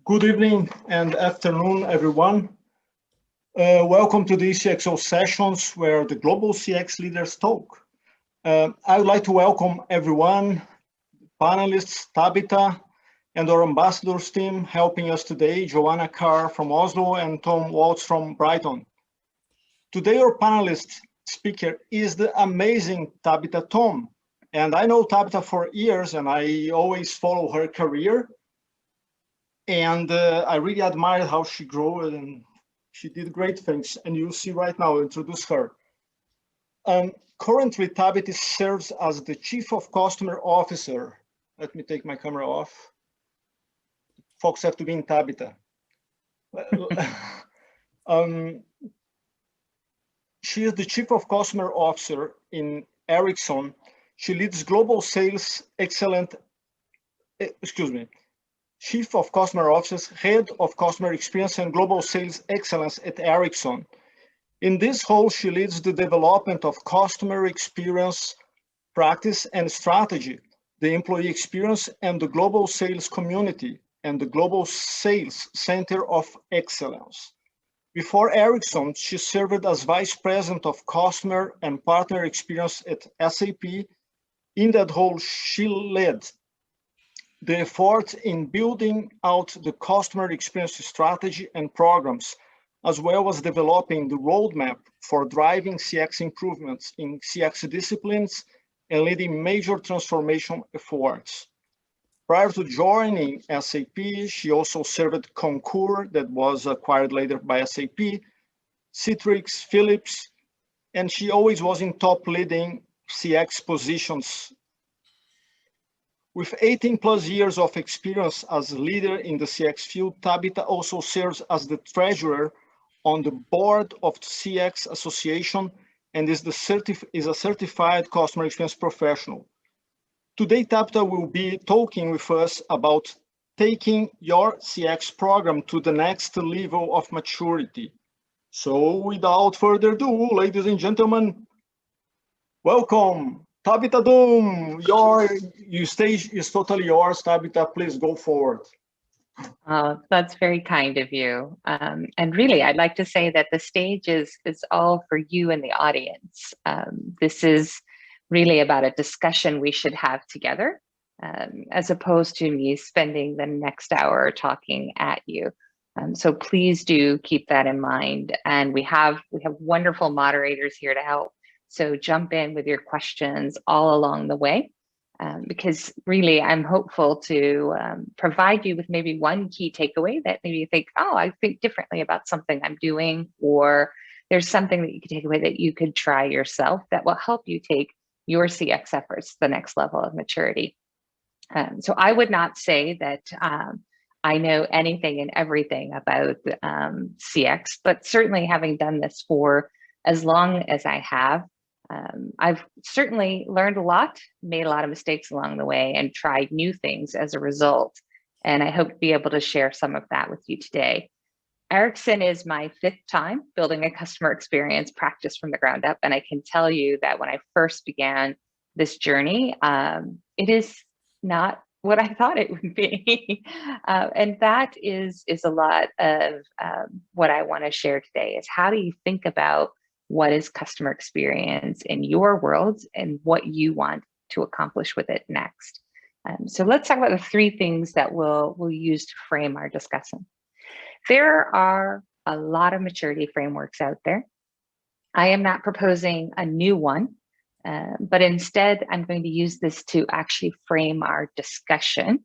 Good evening and afternoon, everyone. Welcome to the ECXO sessions where the global CX leaders talk. I would like to welcome everyone, panelists, Tabitha, and our ambassadors team helping us today, Joanna Carr from Oslo and Tom Waltz from Brighton. Today, our panelist speaker is the amazing Tabitha Dunn. And I know Tabitha for years and I always follow her career. And I really admired how she grew and she did great things. And you'll see right now, I'll introduce her. Currently, Tabitha serves as the Chief of Customer Officer. Let me take my camera off. Folks have to be in Tabitha. She is the Chief of Customer Officer in Ericsson. She leads global sales Chief of Customer Officers, Head of Customer Experience and Global Sales Excellence at Ericsson. In this role, she leads the development of customer experience, practice and strategy, the employee experience and the global sales community, and the Global Sales Center of Excellence. Before Ericsson, she served as Vice President of Customer and Partner Experience at SAP. In that role, she led the effort in building out the customer experience strategy and programs, as well as developing the roadmap for driving CX improvements in CX disciplines and leading major transformation efforts. Prior to joining SAP, she also served Concur, that was acquired later by SAP, Citrix, Philips, and she always was in top leading CX positions. With 18 plus years of experience as a leader in the CX field, Tabitha also serves as the treasurer on the board of the CX Association and is a certified customer experience professional. Today, Tabitha will be talking with us about taking your CX program to the next level of maturity. So without further ado, ladies and gentlemen, welcome. Tabitha Dunn, your stage is totally yours. Tabitha, please go forward. Oh, that's very kind of you. And really, I'd like to say that the stage is all for you and the audience. This is really about a discussion we should have together, as opposed to me spending the next hour talking at you. So please do keep that in mind. And we have wonderful moderators here to help. So jump in with your questions all along the way, because really I'm hopeful to provide you with maybe one key takeaway that maybe you think, oh, I think differently about something I'm doing, or there's something that you could take away that you could try yourself that will help you take your CX efforts to the next level of maturity. So I would not say that I know anything and everything about CX, but certainly having done this for as long as I have, I've certainly learned a lot, made a lot of mistakes along the way, and tried new things as a result. And I hope to be able to share some of that with you today. Ericsson is my 5th time building a customer experience practice from the ground up. And I can tell you that when I first began this journey, it is not what I thought it would be. And that is a lot of what I want to share today is how do you think about what is customer experience in your world and what you want to accomplish with it next. So let's talk about the 3 things that we'll use to frame our discussion. There are a lot of maturity frameworks out there. I am not proposing a new one, but instead I'm going to use this to actually frame our discussion.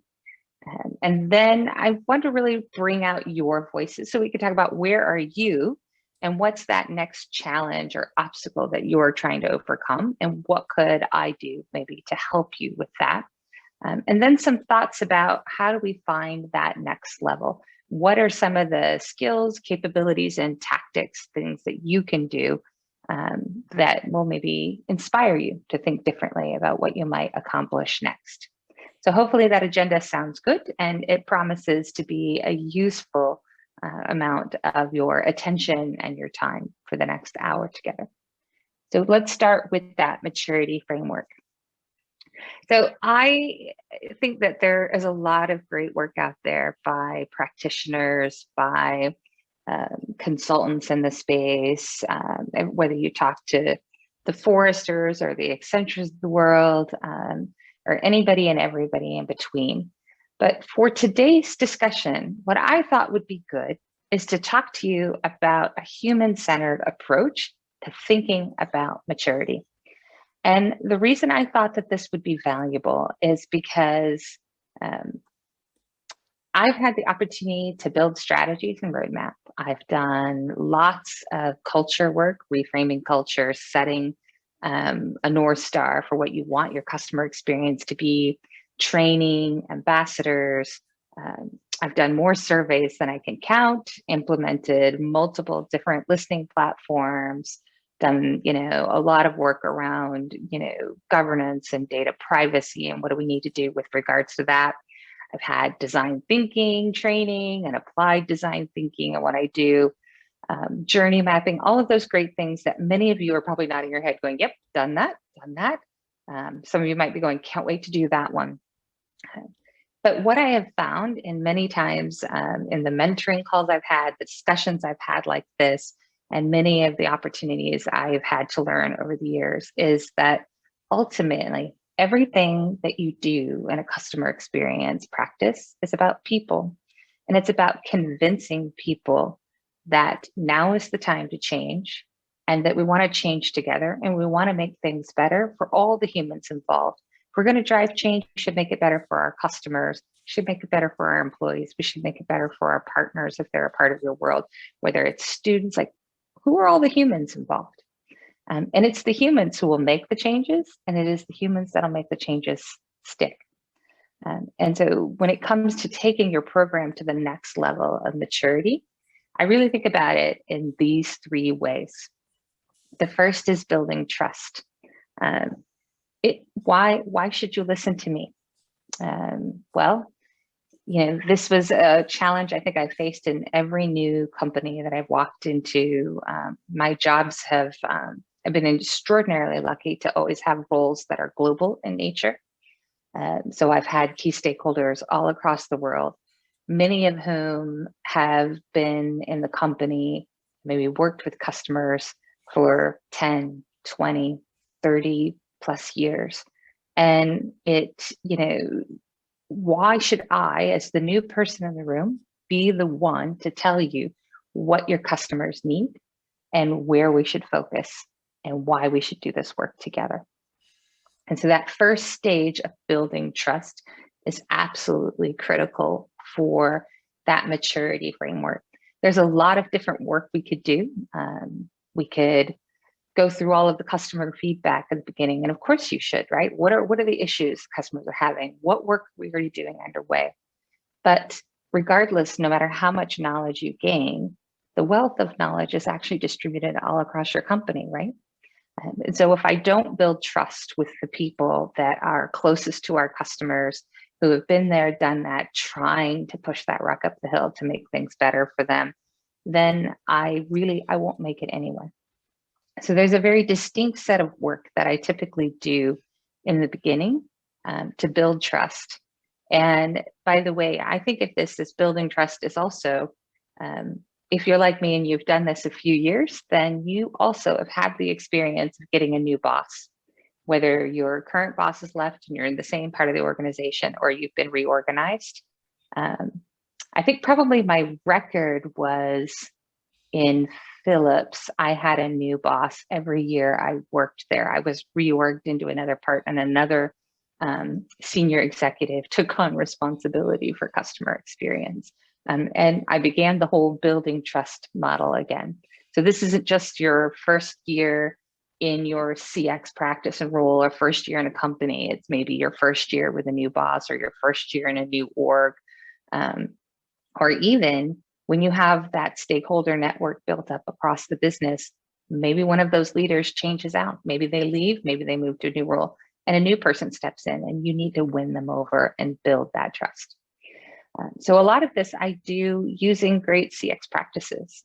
And then I want to really bring out your voices so we can talk about where are you and what's that next challenge or obstacle that you're trying to overcome, and what could I do maybe to help you with that? And then some thoughts about how do we find that next level? What are some of the skills, capabilities, and tactics, things that you can do that will maybe inspire you to think differently about what you might accomplish next? So hopefully that agenda sounds good and it promises to be a useful amount of your attention and your time for the next hour together. So let's start with that maturity framework. So I think that there is a lot of great work out there by practitioners, by consultants in the space, and whether you talk to the Forresters or the Accentures of the world, or anybody and everybody in between. But for today's discussion, what I thought would be good is to talk to you about a human-centered approach to thinking about maturity. And the reason I thought that this would be valuable is because I've had the opportunity to build strategies and roadmap. I've done lots of culture work, reframing culture, setting a North Star for what you want your customer experience to be, training ambassadors. I've done more surveys than I can count, implemented multiple different listening platforms, done, a lot of work around, governance and data privacy and what do we need to do with regards to that. I've had design thinking training and applied design thinking and what I do, journey mapping, all of those great things that many of you are probably nodding your head going, yep, done that. Some of you might be going, can't wait to do that one. But what I have found in many times in the mentoring calls I've had, the discussions I've had like this, and many of the opportunities I've had to learn over the years is that ultimately everything that you do in a customer experience practice is about people. And it's about convincing people that now is the time to change and that we want to change together and we want to make things better for all the humans involved. If we're going to drive change, we should make it better for our customers, we should make it better for our employees, we should make it better for our partners if they're a part of your world, whether it's students, like who are all the humans involved? And it's the humans who will make the changes, and it is the humans that'll make the changes stick. And so when it comes to taking your program to the next level of maturity, I really think about it in these three ways. The first is building trust. Why should you listen to me? Well, this was a challenge I think I faced in every new company that I've walked into. My jobs I've been extraordinarily lucky to always have roles that are global in nature. So I've had key stakeholders all across the world, many of whom have been in the company, maybe worked with customers for 10, 20, 30 plus years. And why should I, as the new person in the room, be the one to tell you what your customers need and where we should focus and why we should do this work together? And so that first stage of building trust is absolutely critical for that maturity framework. There's a lot of different work we could do. We could go through all of the customer feedback at the beginning. And of course you should, right? What are the issues customers are having? What work are we already doing underway? But regardless, no matter how much knowledge you gain, the wealth of knowledge is actually distributed all across your company, right? And so if I don't build trust with the people that are closest to our customers, who have been there, done that, trying to push that rock up the hill to make things better for them, then I won't make it anyway. So there's a very distinct set of work that I typically do in the beginning to build trust. And by the way, I think if this building trust is also, if you're like me and you've done this a few years, then you also have had the experience of getting a new boss, whether your current boss has left and you're in the same part of the organization or you've been reorganized. I think probably my record was in Philips. I had a new boss every year I worked there. I was reorged into another part, and another senior executive took on responsibility for customer experience. And I began the whole building trust model again. So this isn't just your first year in your CX practice and role or first year in a company. It's maybe your first year with a new boss or your first year in a new org, or even when you have that stakeholder network built up across the business, maybe one of those leaders changes out. Maybe they leave, maybe they move to a new role, and a new person steps in, and you need to win them over and build that trust. So a lot of this I do using great CX practices.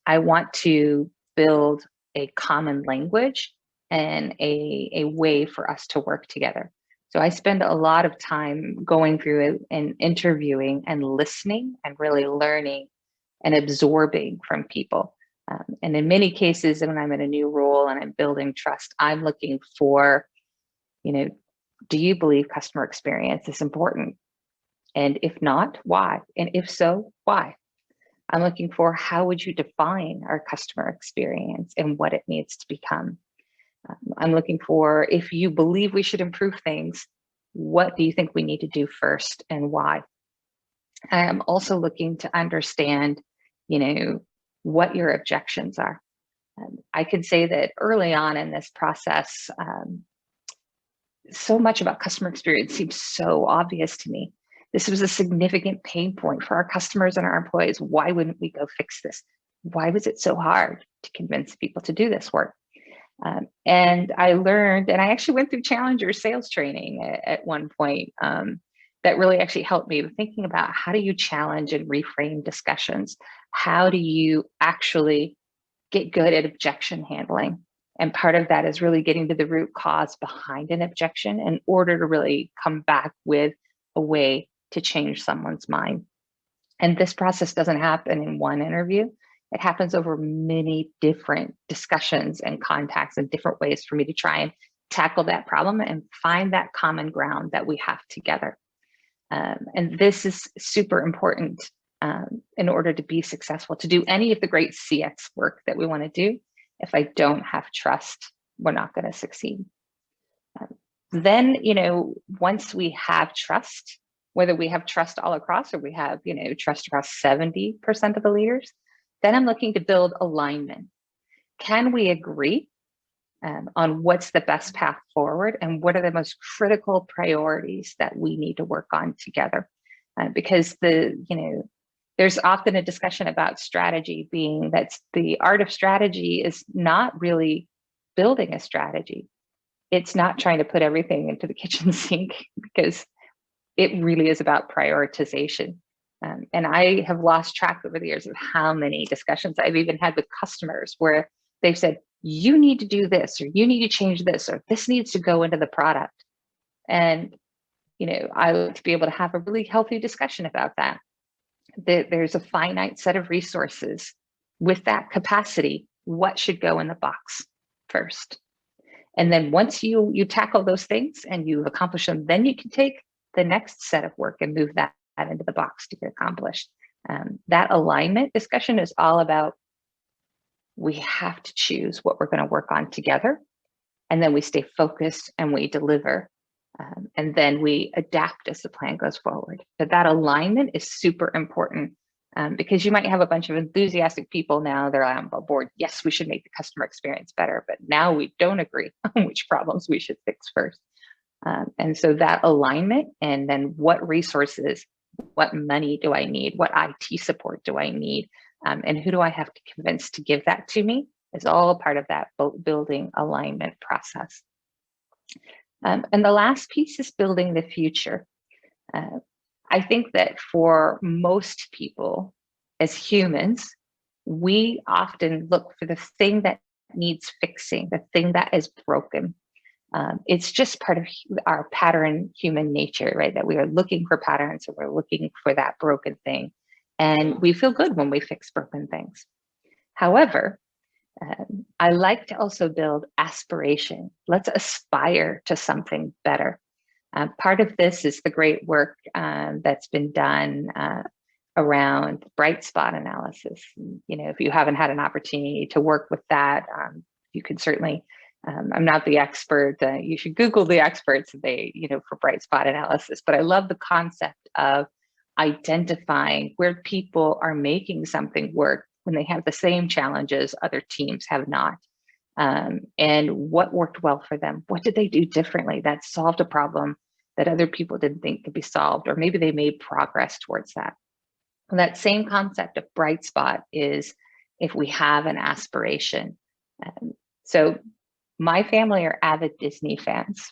I want to build a common language and a way for us to work together. So I spend a lot of time going through it and interviewing and listening and really learning and absorbing from people. And in many cases, when I'm in a new role and I'm building trust, I'm looking for, do you believe customer experience is important? And if not, why? And if so, why? I'm looking for, how would you define our customer experience and what it needs to become? I'm looking for, if you believe we should improve things, what do you think we need to do first and why? I'm also looking to understand, what your objections are. I could say that early on in this process, so much about customer experience seems so obvious to me. This was a significant pain point for our customers and our employees. Why wouldn't we go fix this? Why was it so hard to convince people to do this work? And I learned, and I actually went through Challenger sales training at one point, that really actually helped me with thinking about, how do you challenge and reframe discussions? How do you actually get good at objection handling? And part of that is really getting to the root cause behind an objection in order to really come back with a way to change someone's mind. And this process doesn't happen in one interview. It happens over many different discussions and contacts and different ways for me to try and tackle that problem and find that common ground that we have together. And this is super important in order to be successful, to do any of the great CX work that we want to do. If I don't have trust, we're not going to succeed. Then, once we have trust, whether we have trust all across or we have, trust across 70% of the leaders, then I'm looking to build alignment. Can we agree on what's the best path forward and what are the most critical priorities that we need to work on together? Because there's often a discussion about strategy being that the art of strategy is not really building a strategy. It's not trying to put everything into the kitchen sink, because it really is about prioritization. And I have lost track over the years of how many discussions I've even had with customers where they've said, you need to do this, or you need to change this, or this needs to go into the product. And, I like to be able to have a really healthy discussion about that. There's a finite set of resources. With that capacity, what should go in the box first? And then once you tackle those things and you've accomplished them, then you can take the next set of work and move that into the box to get accomplished. That alignment discussion is all about, we have to choose what we're going to work on together, and then we stay focused and we deliver, and then we adapt as the plan goes forward. But that alignment is super important, because you might have a bunch of enthusiastic people now, they're on board, yes, we should make the customer experience better, but now we don't agree on which problems we should fix first. And so that alignment, and then what resources, what money do I need? What IT support do I need? And who do I have to convince to give that to me, is all a part of that building alignment process. And the last piece is building the future. I think that for most people as humans, we often look for the thing that needs fixing, the thing that is broken. It's just part of our pattern human nature, right? That we are looking for patterns, and we're looking for that broken thing. And we feel good when we fix broken things. However, I like to also build aspiration. Let's aspire to something better. Part of this is the great work that's been done around bright spot analysis. If you haven't had an opportunity to work with that, you can certainly, I'm not the expert, you should Google the experts for bright spot analysis, but I love the concept of identifying where people are making something work when they have the same challenges other teams have not. And what worked well for them? What did they do differently that solved a problem that other people didn't think could be solved, or maybe they made progress towards that? And that same concept of bright spot is if we have an aspiration. So my family are avid Disney fans.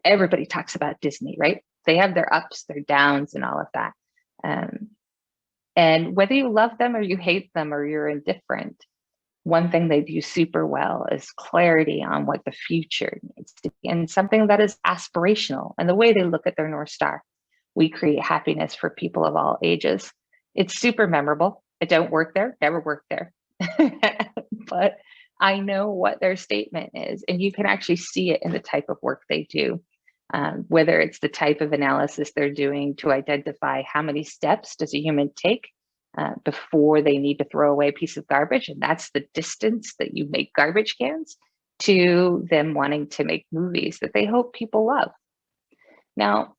Everybody talks about Disney, right? They have their ups, their downs, and all of that. And whether you love them or you hate them or you're indifferent, One thing they do super well is clarity on what the future needs to be, and something that is aspirational, and the way they look at their North Star. We create happiness for people of all ages. It's super memorable. I don't work there, never worked there, but I know what their statement is, and you can actually see it in the type of work they do, whether it's the type of analysis they're doing to identify how many steps does a human take before they need to throw away a piece of garbage, and that's the distance that you make garbage cans, to them wanting to make movies that they hope people love. Now,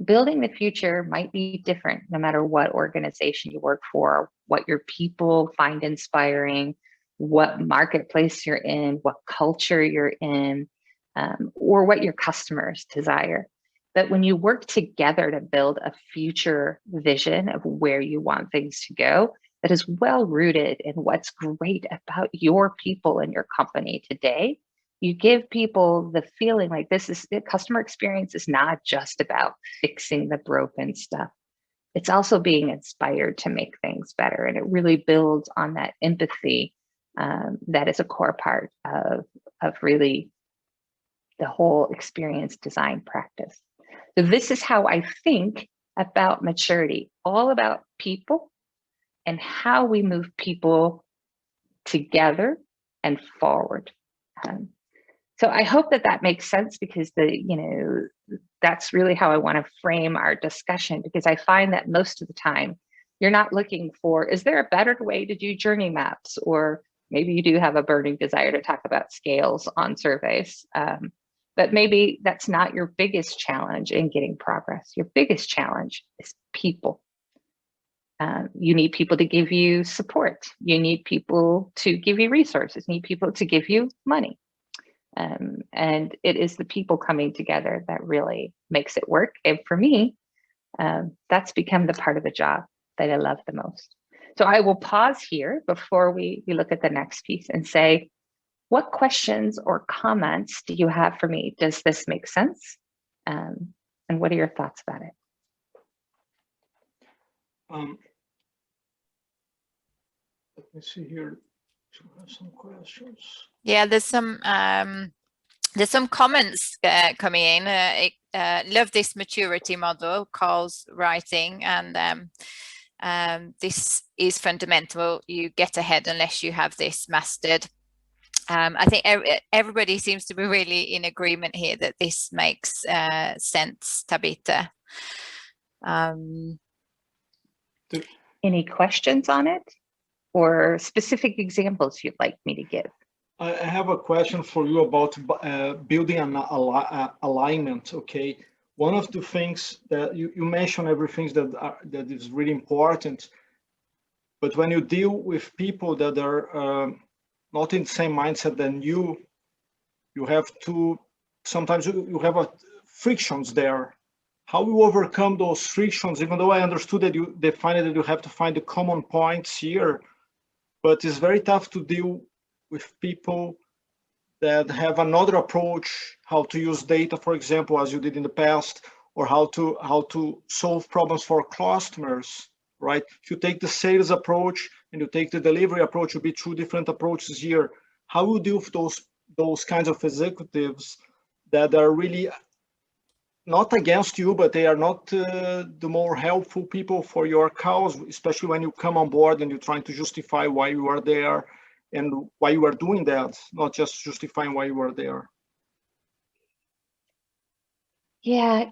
building the future might be different no matter what organization you work for, what your people find inspiring, what marketplace you're in, what culture you're in, or what your customers desire. But when you work together to build a future vision of where you want things to go, that is well rooted in what's great about your people and your company today, you give people the feeling like the customer experience is not just about fixing the broken stuff. It's also being inspired to make things better. And it really builds on that empathy that is a core part of really the whole experience design practice. So this is how I think about maturity, all about people and how we move people together and forward. So I hope that makes sense, because that's really how I want to frame our discussion, because I find that most of the time you're not looking for, is there a better way to do journey maps? Or maybe you do have a burning desire to talk about scales on surveys. But maybe that's not your biggest challenge in getting progress. Your biggest challenge is people. You need people to give you support. You need people to give you resources. You need people to give you money. And it is the people coming together that really makes it work. And for me, that's become the part of the job that I love the most. So I will pause here before we look at the next piece and say, what questions or comments do you have for me? Does this make sense? And what are your thoughts about it? Let me see here. I have some questions. Yeah, there's some comments coming in. Love this maturity model, Carl's writing, and this is fundamental. You get ahead unless you have this mastered. I think everybody seems to be really in agreement here that this makes sense, Tabitha. Any questions on it, or specific examples you'd like me to give? I have a question for you about building an alignment. Okay, one of the things that you mentioned, everything that is really important, but when you deal with people that are not in the same mindset than you have to, sometimes you have frictions there. How you overcome those frictions, even though I understood that you defined that you have to find the common points here, but it's very tough to deal with people that have another approach, how to use data, for example, as you did in the past, or how to solve problems for customers, right? If you take the sales approach and you take the delivery approach, will be two different approaches here. How you deal with those kinds of executives that are really not against you, but they are not the more helpful people for your cause, especially when you come on board and you're trying to justify why you are there and why you are doing that, not just justifying why you are there. Yeah,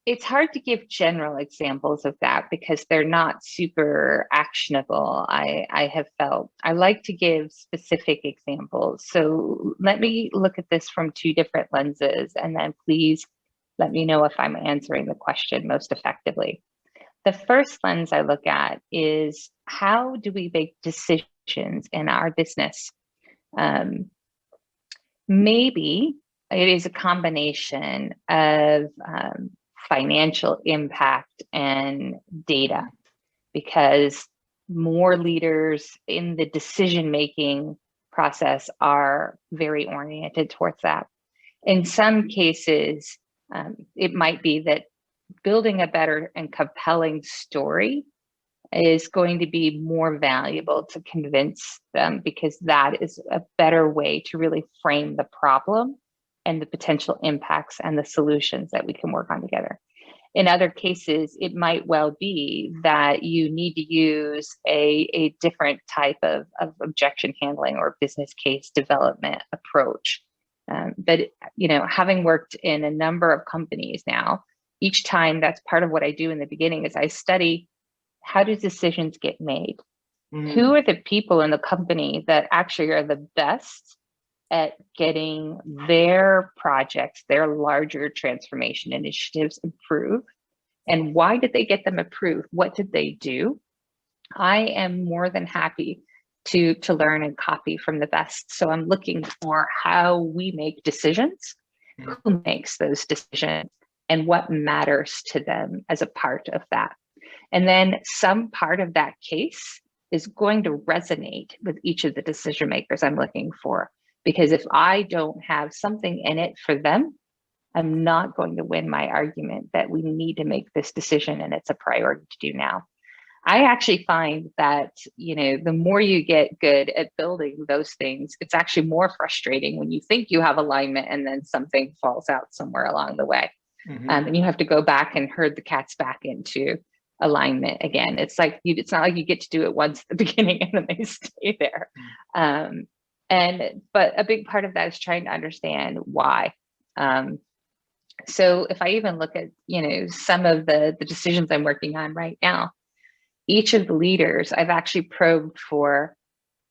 it's hard to give general examples of that because they're not super actionable. I have felt I like to give specific examples. So let me look at this from two different lenses, and then please let me know if I'm answering the question most effectively. The first lens I look at is, how do we make decisions in our business? Maybe it is a combination of financial impact and data, because more leaders in the decision-making process are very oriented towards that. In some cases, it might be that building a better and compelling story is going to be more valuable to convince them, because that is a better way to really frame the problem and the potential impacts and the solutions that we can work on together. In other cases, it might well be that you need to use a different type of objection handling or business case development approach. But having worked in a number of companies now, each time, that's part of what I do in the beginning is I study, how do decisions get made? Who are the people in the company that actually are the best at getting their projects, their larger transformation initiatives approved? And why did they get them approved? What did they do? I am more than happy to learn and copy from the best. So I'm looking for how we make decisions, who makes those decisions, and what matters to them as a part of that. And then some part of that case is going to resonate with each of the decision makers I'm looking for. Because if I don't have something in it for them, I'm not going to win my argument that we need to make this decision and it's a priority to do now. I actually find that, the more you get good at building those things, it's actually more frustrating when you think you have alignment and then something falls out somewhere along the way. And you have to go back and herd the cats back into alignment again. It's like, it's not like you get to do it once at the beginning and then they stay there. But a big part of that is trying to understand why. So if I even look at, some of the decisions I'm working on right now, each of the leaders, I've actually probed for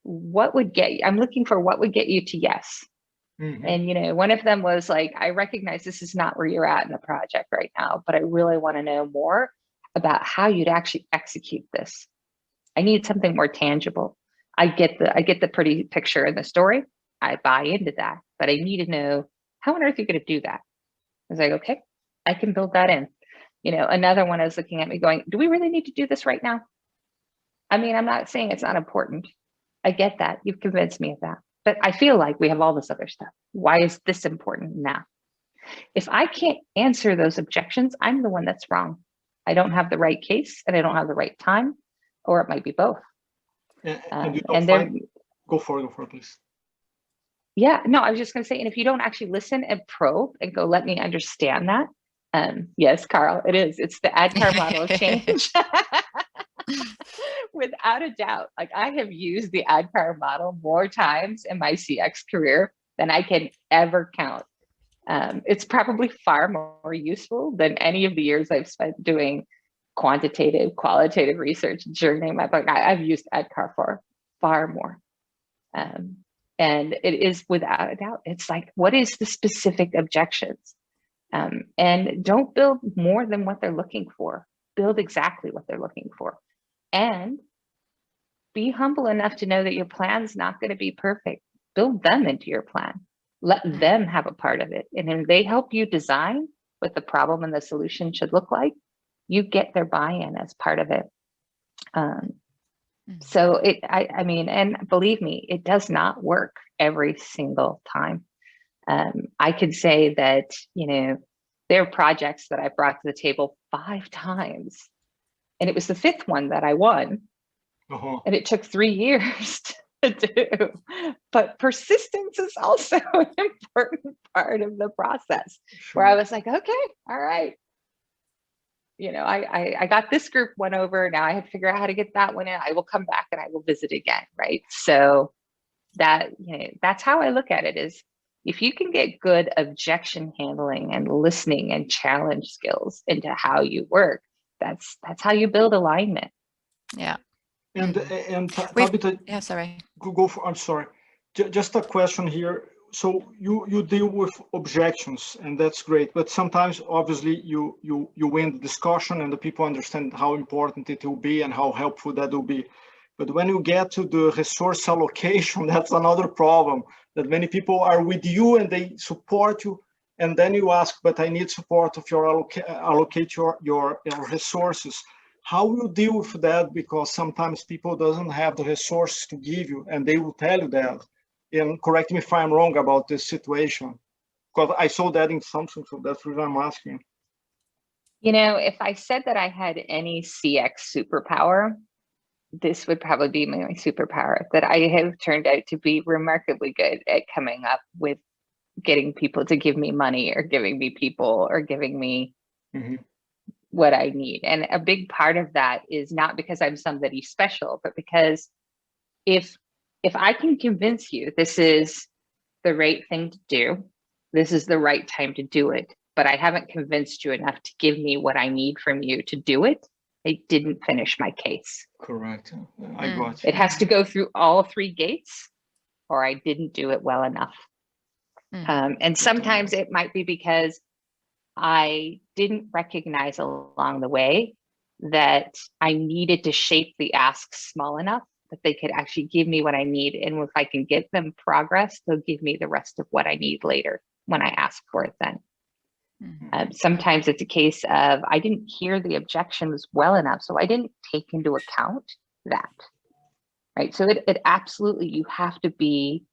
I'm looking for what would get you to yes. And, one of them was like, I recognize this is not where you're at in the project right now, but I really want to know more about how you'd actually execute this. I need something more tangible. I get the pretty picture in the story. I buy into that, but I need to know, how on earth are you going to do that? I was like, okay, I can build that in. Another one is looking at me going, do we really need to do this right now? I mean, I'm not saying it's not important. I get that. You've convinced me of that. But I feel like we have all this other stuff. Why is this important now? If I can't answer those objections, I'm the one that's wrong. I don't have the right case and I don't have the right time, or it might be both. Go for it, please. Yeah, no, I was just going to say, and if you don't actually listen and probe and go, let me understand that. Yes, Carl, it is. It's the ADKAR model of change. Without a doubt. Like, I have used the ADKAR model more times in my CX career than I can ever count. It's probably far more useful than any of the years I've spent doing quantitative, qualitative research during my book. I've used ADKAR for far more. And it is without a doubt, it's like, what is the specific objections? And don't build more than what they're looking for. Build exactly what they're looking for. And be humble enough to know that your plan's not going to be perfect. Build them into your plan. Let them have a part of it. And if they help you design what the problem and the solution should look like, you get their buy-in as part of it. So I mean, and believe me, it does not work every single time. I could say that, there are projects that I brought to the table 5 times, and it was the 5th one that I won. And it took 3 years to do. But persistence is also an important part of the process, where I was like, okay, all right. I got this group one over. Now I have to figure out how to get that one in. I will come back and I will visit again, right? So that, that's how I look at it, is if you can get good objection handling and listening and challenge skills into how you work, that's how you build alignment. Yeah. And Tabitha, yeah, sorry. Go for. I'm sorry. Just a question here. So you deal with objections, and that's great. But sometimes, obviously, you win the discussion, and the people understand how important it will be and how helpful that will be. But when you get to the resource allocation, that's another problem. That many people are with you and they support you, and then you ask, "But I need support of your allocate your resources." How will you deal with that? Because sometimes people doesn't have the resources to give you, and they will tell you that. And correct me if I'm wrong about this situation, because I saw that in something, so that's what I'm asking. You know, if I said that I had any CX superpower, this would probably be my superpower, that I have turned out to be remarkably good at coming up with getting people to give me money or giving me people or giving me what I need. And a big part of that is not because I'm somebody special, but because if I can convince you this is the right thing to do, this is the right time to do it, but I haven't convinced you enough to give me what I need from you to do it, I didn't finish my case. Correct. I got you. It has to go through all three gates, or I didn't do it well enough. And sometimes it might be because I didn't recognize along the way that I needed to shape the asks small enough that they could actually give me what I need. And if I can get them progress, they'll give me the rest of what I need later when I ask for it then. Sometimes it's a case of I didn't hear the objections well enough, so I didn't take into account that, right? So it absolutely, you have to be,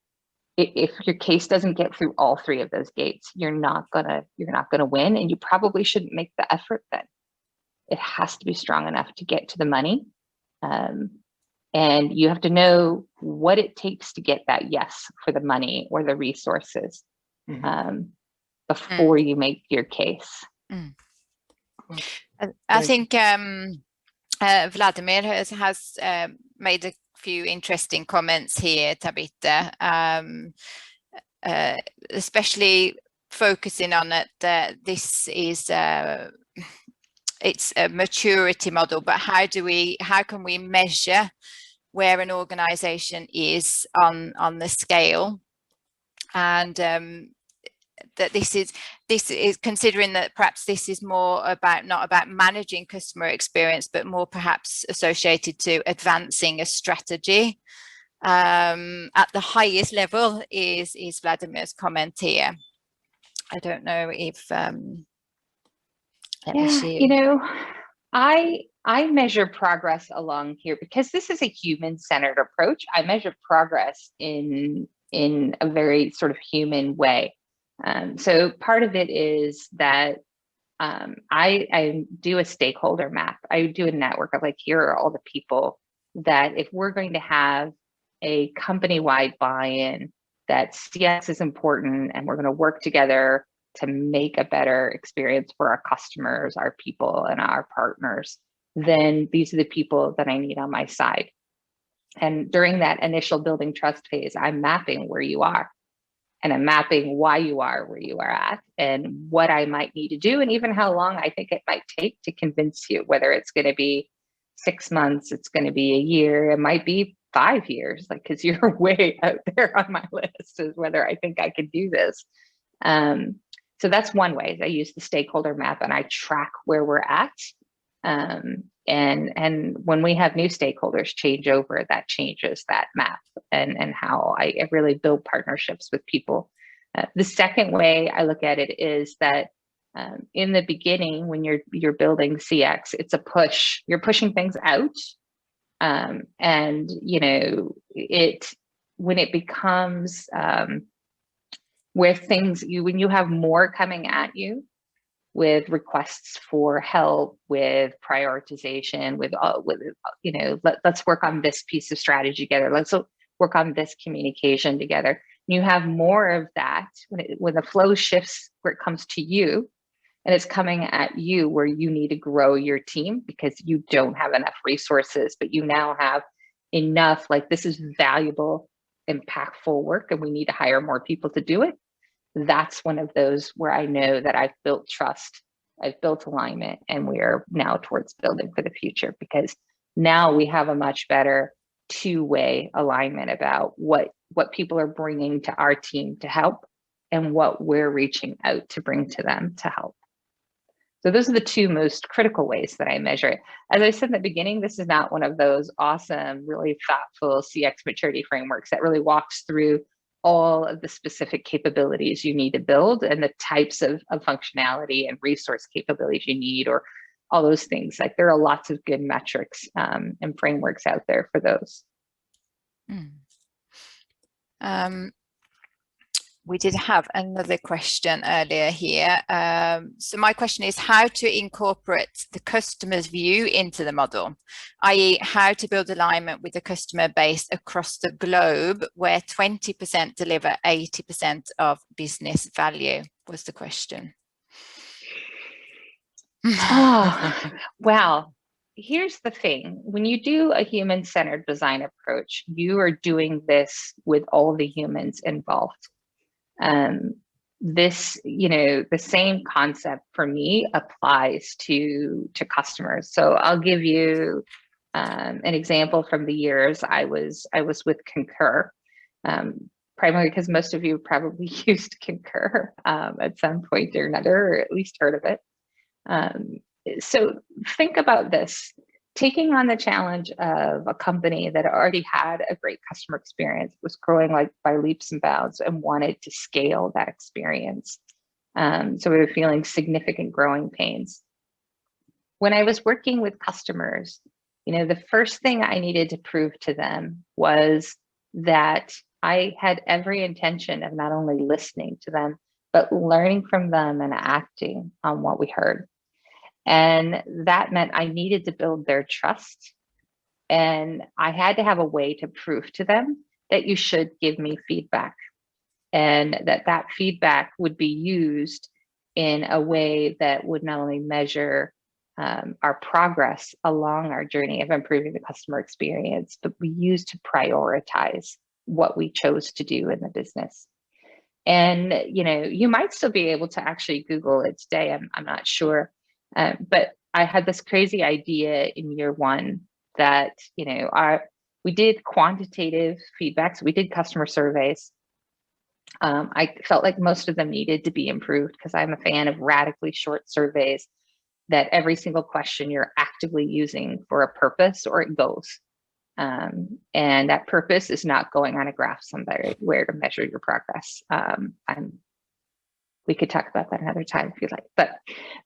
if your case doesn't get through all three of those gates, you're not gonna win, and you probably shouldn't make the effort then. It has to be strong enough to get to the money. And you have to know what it takes to get that yes for the money or the resources before you make your case. I think Vladimir has made a few interesting comments here, Tabitha, especially focusing on it that this is it's a maturity model, but how can we measure where an organization is on the scale, and that this is considering that perhaps this is more about not about managing customer experience, but more perhaps associated to advancing a strategy at the highest level is Vladimir's comment here. I don't know if you know, I measure progress along here because this is a human-centered approach. I measure progress in a very sort of human way. So part of it is that I do a stakeholder map. I do a network of like, here are all the people that if we're going to have a company-wide buy-in, that CX is important and we're going to work together to make a better experience for our customers, our people, and our partners, then these are the people that I need on my side. And during that initial building trust phase, I'm mapping where you are. And I'm mapping why you are where you are at and what I might need to do, and even how long I think it might take to convince you, whether it's going to be 6 months, it's going to be a year, it might be 5 years, like, because you're way out there on my list is whether I think I could do this. So that's one way. I use the stakeholder map and I track where we're at. And when we have new stakeholders change over, that changes that map and how I really build partnerships with people. The second way I look at it is that in the beginning, when you're building CX, it's a push. You're pushing things out, and you know when it becomes where things when you have more coming at you, with requests for help, with prioritization, with you know, let's work on this piece of strategy together. Let's work on this communication together. You have more of that when the flow shifts where it comes to you, and it's coming at you where you need to grow your team because you don't have enough resources, but you now have enough. Like, this is valuable, impactful work, and we need to hire more people to do it. That's one of those where I know that I've built trust, I've built alignment, and we are now towards building for the future, because now we have a much better two-way alignment about what people are bringing to our team to help and what we're reaching out to bring to them to help. So those are the two most critical ways that I measure it. As I said in the beginning, this is not one of those awesome, really thoughtful CX maturity frameworks that really walks through all of the specific capabilities you need to build and the types of functionality and resource capabilities you need, or all those things. Like, there are lots of good metrics and frameworks out there for those. We did have another question earlier here. So my question is how to incorporate the customer's view into the model, i.e. how to build alignment with the customer base across the globe where 20% deliver 80% of business value was the question. Oh, well, here's the thing. When you do a human-centered design approach, you are doing this with all the humans involved. This, you know, the same concept for me applies to customers. So I'll give you an example from the years I was with Concur, primarily because most of you probably used Concur at some point or another, or at least heard of it. So think about this. Taking on the challenge of a company that already had a great customer experience, was growing like by leaps and bounds and wanted to scale that experience. So we were feeling significant growing pains. When I was working with customers, you know, the first thing I needed to prove to them was that I had every intention of not only listening to them, but learning from them and acting on what we heard. And that meant I needed to build their trust. And I had to have a way to prove to them that you should give me feedback, and that feedback would be used in a way that would not only measure our progress along our journey of improving the customer experience, but be used to prioritize what we chose to do in the business. And, you know, you might still be able to actually Google it today. I'm not sure. But I had this crazy idea in year one that, you know, we did quantitative feedback. So we did customer surveys. I felt like most of them needed to be improved because I'm a fan of radically short surveys that every single question you're actively using for a purpose or it goes. And that purpose is not going on a graph somewhere where to measure your progress. We could talk about that another time if you like,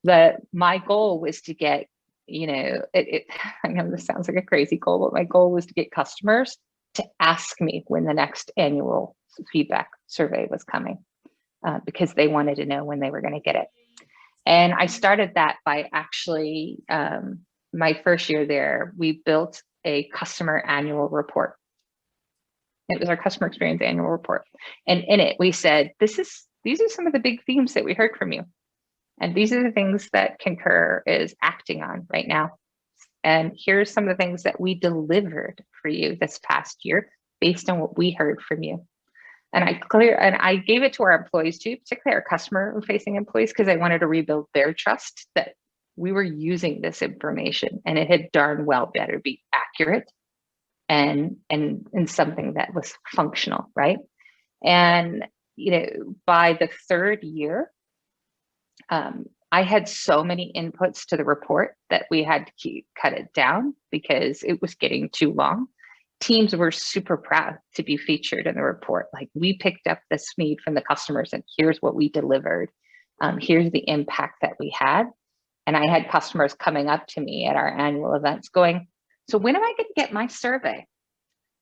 but my goal was to get, you know, I know this sounds like a crazy goal, but my goal was to get customers to ask me when the next annual feedback survey was coming, because they wanted to know when they were going to get it. And I started that by actually, my first year there, we built a customer annual report. It was our customer experience annual report. And in it, we said, these are some of the big themes that we heard from you. And these are the things that Concur is acting on right now. And here's some of the things that we delivered for you this past year based on what we heard from you. And I gave it to our employees too, particularly our customer facing employees, because I wanted to rebuild their trust that we were using this information and it had darn well better be accurate and something that was functional, right? And you know, by the third year, I had so many inputs to the report that we had to cut it down because it was getting too long. Teams were super proud to be featured in the report. Like, we picked up this need from the customers and here's what we delivered. Here's the impact that we had. And I had customers coming up to me at our annual events going, so when am I going to get my survey?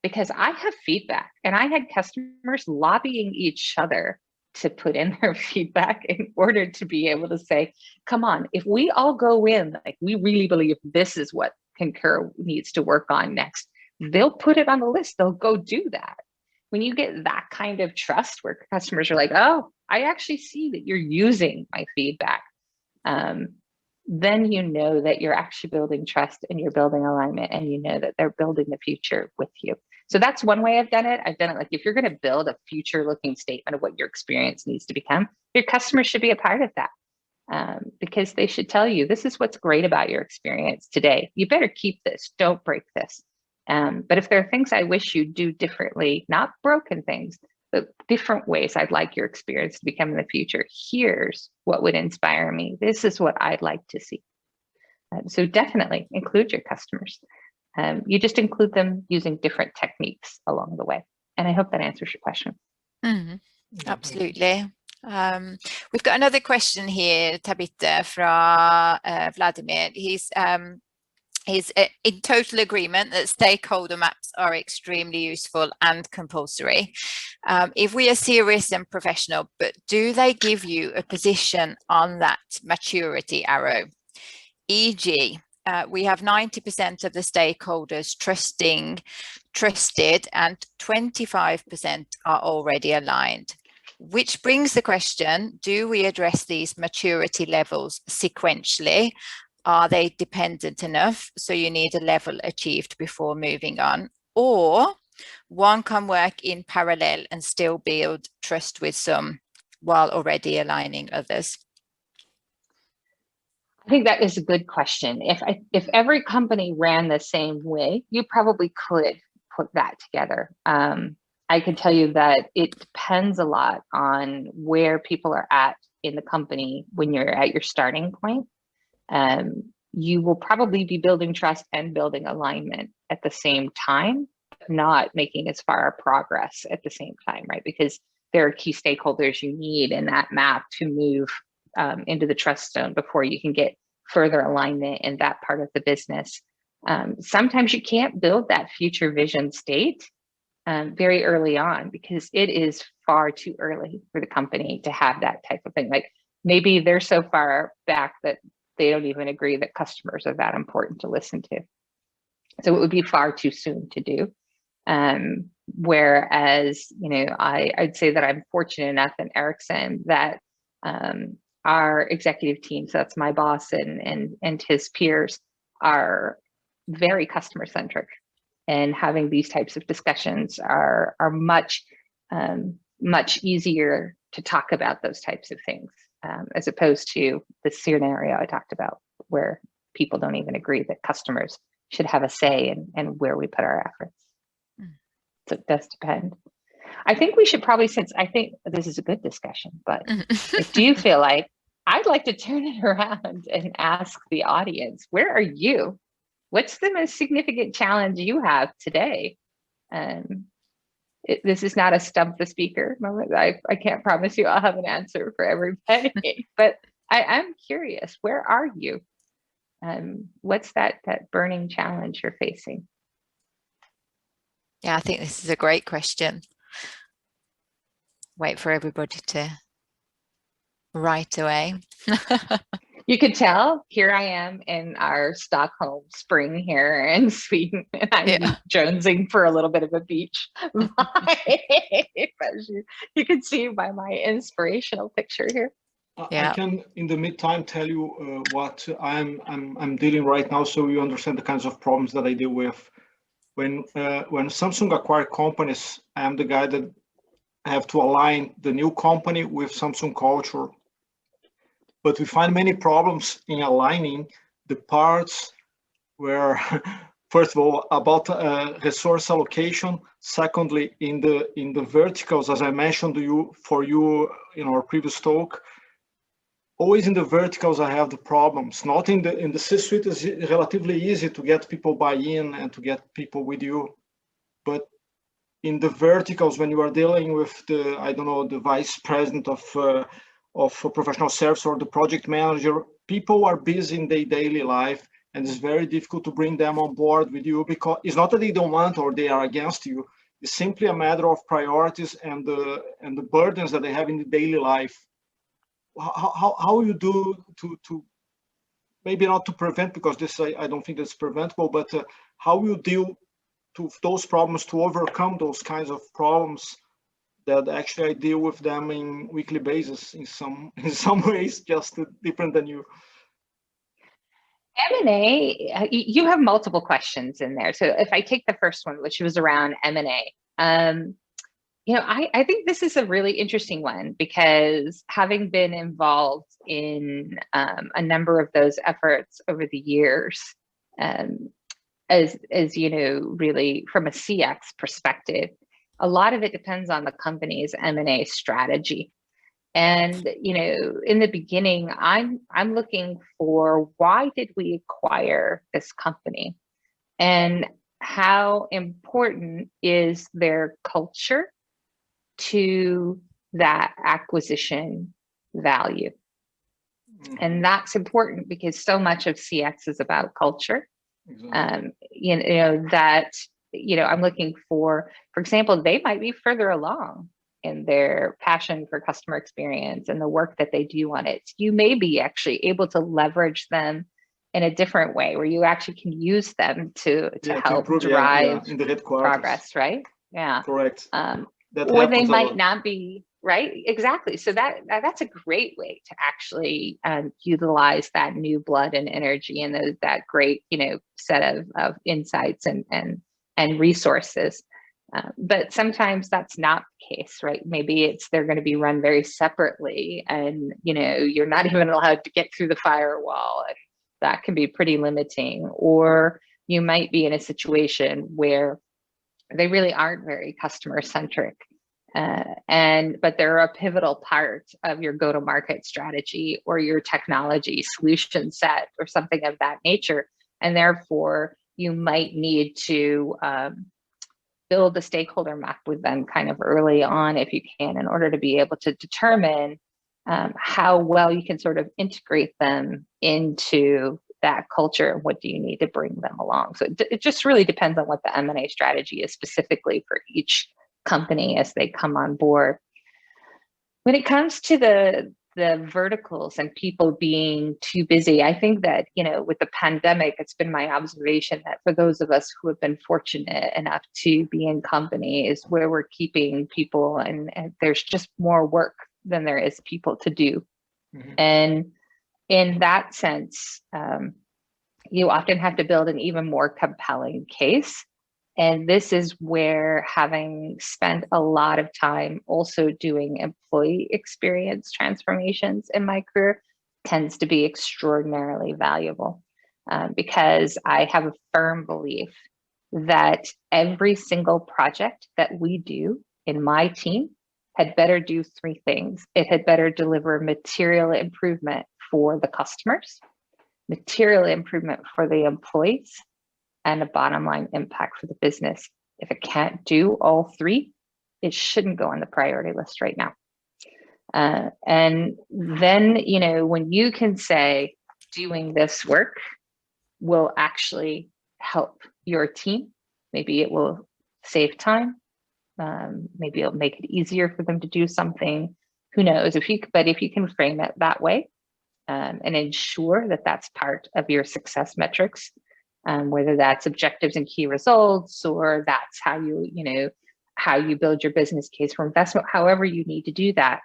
Because I have feedback, and I had customers lobbying each other to put in their feedback in order to be able to say, come on, if we all go in, like, we really believe this is what Concur needs to work on next, they'll put it on the list. They'll go do that. When you get that kind of trust where customers are like, oh, I actually see that you're using my feedback, then you know that you're actually building trust and you're building alignment, and you know that they're building the future with you. So that's one way I've done it. I've done it like, if you're going to build a future looking statement of what your experience needs to become, your customers should be a part of that, because they should tell you, this is what's great about your experience today. You better keep this, don't break this. But if there are things I wish you'd do differently, not broken things, but different ways I'd like your experience to become in the future, here's what would inspire me. This is what I'd like to see. So definitely include your customers. You just include them using different techniques along the way. And I hope that answers your question. Mm-hmm. Absolutely. We've got another question here, Tabitha, from Vladimir. He's is in total agreement that stakeholder maps are extremely useful and compulsory if we are serious and professional, but do they give you a position on that maturity arrow? E.g., we have 90% of the stakeholders trusted and 25% are already aligned. Which brings the question, do we address these maturity levels sequentially? Are they dependent enough? So you need a level achieved before moving on, or one can work in parallel and still build trust with some while already aligning others. I think that is a good question. If every company ran the same way, you probably could put that together. I can tell you that it depends a lot on where people are at in the company when you're at your starting point. You will probably be building trust and building alignment at the same time, not making as far progress at the same time, right? Because there are key stakeholders you need in that map to move into the trust zone before you can get further alignment in that part of the business. Sometimes you can't build that future vision state very early on because it is far too early for the company to have that type of thing. Like maybe they're so far back that they don't even agree that customers are that important to listen to. So it would be far too soon to do. Whereas, you know, I'd say that I'm fortunate enough in Ericsson that our executive team, so that's my boss and his peers, are very customer centric, and having these types of discussions are much easier to talk about those types of things, as opposed to the scenario I talked about where people don't even agree that customers should have a say in where we put our efforts. So it does depend. I think we should probably, since I think this is a good discussion, but I do feel like I'd like to turn it around and ask the audience, where are you? What's the most significant challenge you have today? This is not a stump the speaker moment. I can't promise you I'll have an answer for everybody, but I'm curious, where are you? What's that burning challenge you're facing? Yeah, I think this is a great question. Wait for everybody to write away. You could tell here I am in our Stockholm spring here in Sweden, and I'm jonesing for a little bit of a beach. You can see by my inspirational picture here. I can, in the meantime, tell you what I'm dealing right now, so you understand the kinds of problems that I deal with. When Samsung acquire companies, I'm the guy that have to align the new company with Samsung culture. But we find many problems in aligning the parts where, first of all, about resource allocation. Secondly, in the verticals, as I mentioned to you in our previous talk, always in the verticals I have the problems. Not in the C-suite is relatively easy to get people buy-in and to get people with you, but in the verticals, when you are dealing with the vice president of professional service or the project manager, people are busy in their daily life, and it's very difficult to bring them on board with you, because it's not that they don't want or they are against you. It's simply a matter of priorities and the burdens that they have in the daily life. How you do to maybe not to prevent, because this I don't think that's preventable, but how you deal to those problems, to overcome those kinds of problems that actually I deal with them in weekly basis in some ways, just different than you. M&A, you have multiple questions in there. So if I take the first one, which was around M&A, I think this is a really interesting one, because having been involved in a number of those efforts over the years, as you know, really from a CX perspective, a lot of it depends on the company's M&A strategy. And, in the beginning, I'm looking for, why did we acquire this company? And how important is their culture to that acquisition value? And that's important because so much of CX is about culture. Exactly. I'm looking for example, they might be further along in their passion for customer experience and the work that they do on it. You may be actually able to leverage them in a different way where you actually can use them to help improve, drive in the headquarters. progress, right? Yeah. Correct. Or they might not be, right? Exactly. So that's a great way to actually utilize that new blood and energy and that great, set of insights and resources. But sometimes that's not the case, right? Maybe they're going to be run very separately and, you're not even allowed to get through the firewall, and that can be pretty limiting. Or you might be in a situation where they really aren't very customer centric. But they're a pivotal part of your go-to-market strategy or your technology solution set or something of that nature. And therefore, you might need to build a stakeholder map with them kind of early on, if you can, in order to be able to determine how well you can sort of integrate them into that culture and what do you need to bring them along. So it just really depends on what the M&A strategy is specifically for each company as they come on board. When it comes to the verticals and people being too busy, I think that, with the pandemic, it's been my observation that for those of us who have been fortunate enough to be in companies where we're keeping people and there's just more work than there is people to do. Mm-hmm. And in that sense, you often have to build an even more compelling case. And this is where, having spent a lot of time also doing employee experience transformations in my career, tends to be extraordinarily valuable, because I have a firm belief that every single project that we do in my team had better do three things. It had better deliver material improvement for the customers, material improvement for the employees, and a bottom line impact for the business. If it can't do all three, it shouldn't go on the priority list right now. And then, when you can say doing this work will actually help your team, maybe it will save time, maybe it'll make it easier for them to do something, who knows? If you can frame it that way, and ensure that that's part of your success metrics, whether that's objectives and key results, or that's how you build your business case for investment, however you need to do that,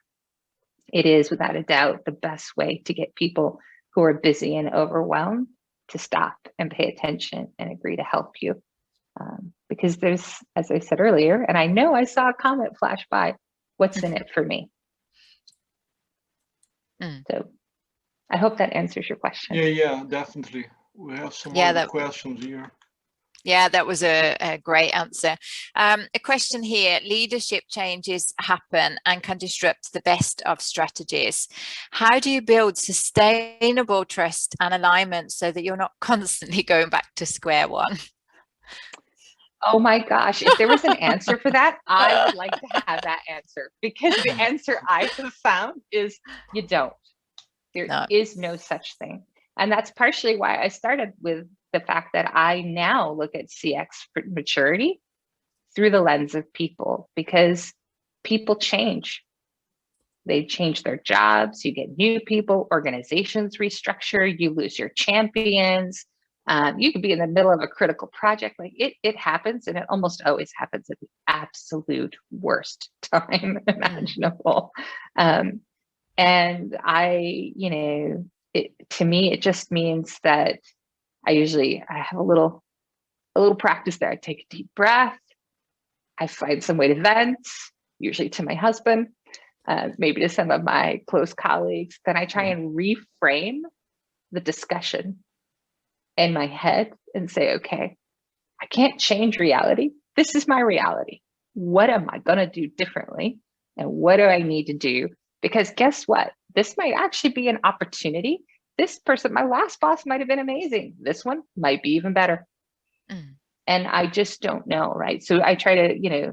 it is without a doubt the best way to get people who are busy and overwhelmed to stop and pay attention and agree to help you. Because there's, as I said earlier, and I know I saw a comment flash by, what's in it for me? So I hope that answers your question. Yeah, definitely. We have some other questions here. Yeah, that was a great answer. A question here: leadership changes happen and can disrupt the best of strategies. How do you build sustainable trust and alignment so that you're not constantly going back to square one? Oh my gosh, if there was an answer for that, I would like to have that answer, because the answer I have found is you don't. There is no such thing. And that's partially why I started with the fact that I now look at CX maturity through the lens of people, because people change. They change their jobs, you get new people, organizations restructure, you lose your champions. You could be in the middle of a critical project. Like it happens, and it almost always happens at the absolute worst time imaginable. And I, to me, it just means that I have a little practice there. I take a deep breath. I find some way to vent, usually to my husband, maybe to some of my close colleagues. Then I try and reframe the discussion in my head and say, okay, I can't change reality. This is my reality. What am I going to do differently? And what do I need to do? Because guess what? This might actually be an opportunity. This person, my last boss, might have been amazing. This one might be even better. And I just don't know, right? So I try to,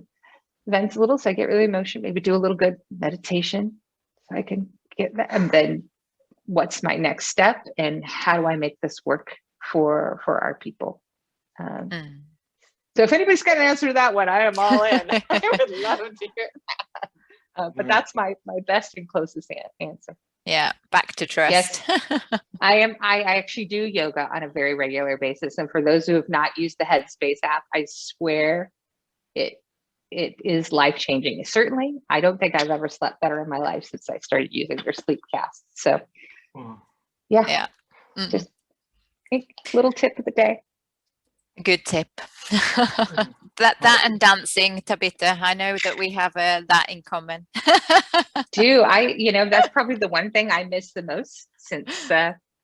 vent a little so I get really emotional, maybe do a little good meditation so I can get that. And then what's my next step and how do I make this work for our people. So if anybody's got an answer to that one, I am all in. I would love to hear that. But that's my best and closest answer. Yeah, back to trust. Yes, I actually do yoga on a very regular basis. And for those who have not used the Headspace app, I swear it is life-changing. Certainly, I don't think I've ever slept better in my life since I started using their sleep cast. So yeah. Just a little tip of the day. Good tip. that and dancing, Tabitha. I know that we have that in common. That's probably the one thing I miss the most since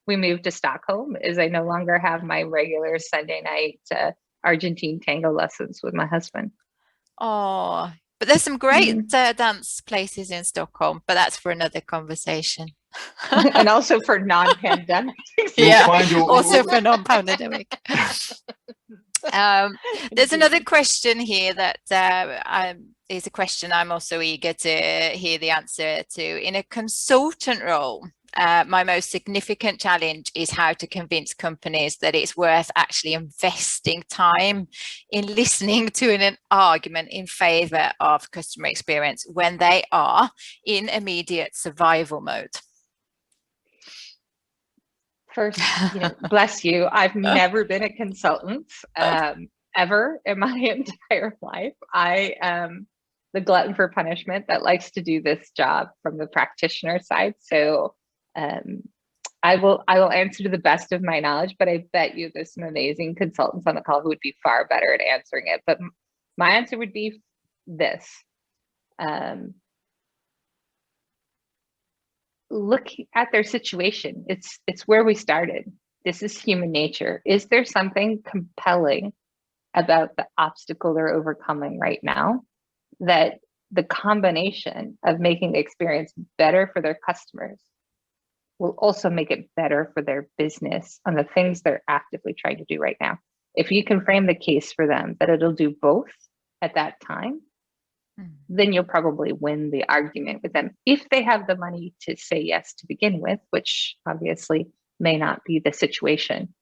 we moved to Stockholm is I no longer have my regular Sunday night Argentine tango lessons with my husband. Oh, but there's some great dance places in Stockholm, but that's for another conversation. And also for non-pandemic. Also for non-pandemic. There's another question here that is a question I'm also eager to hear the answer to. In a consultant role, my most significant challenge is how to convince companies that it's worth actually investing time in listening to an argument in favor of customer experience when they are in immediate survival mode. First, bless you. I've never been a consultant ever in my entire life. I am the glutton for punishment that likes to do this job from the practitioner side. So I will answer to the best of my knowledge, but I bet you there's some amazing consultants on the call who would be far better at answering it. But my answer would be this. Look at their situation. It's where we started. This is human nature. Is there something compelling about the obstacle they're overcoming right now that the combination of making the experience better for their customers will also make it better for their business on the things they're actively trying to do right now? If you can frame the case for them that it'll do both at that time, then you'll probably win the argument with them if they have the money to say yes to begin with, which obviously may not be the situation.